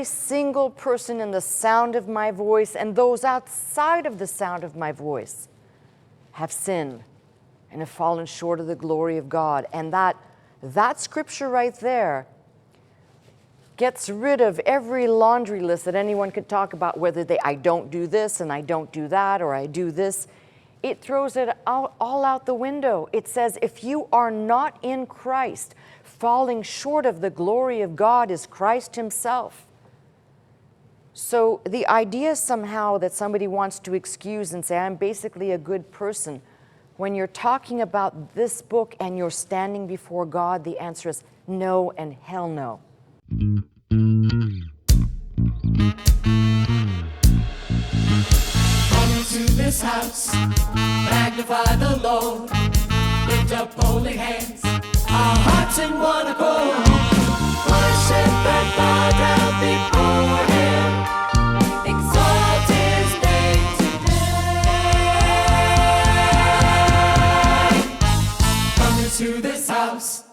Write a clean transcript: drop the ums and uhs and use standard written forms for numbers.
single person in the sound of my voice and those outside of the sound of my voice have sinned and have fallen short of the glory of God. And that scripture right there gets rid of every laundry list that anyone could talk about, whether I don't do this and I don't do that, or I do this. It throws it all out the window. It says, if you are not in Christ, falling short of the glory of God is Christ himself. So the idea somehow that somebody wants to excuse and say, I'm basically a good person, when you're talking about this book and you're standing before God, the answer is no and hell no. Come into this house, magnify the Lord, lift up holy hands, our hearts in one accord, worship and bow down before him, exalt his name today. Come into this house,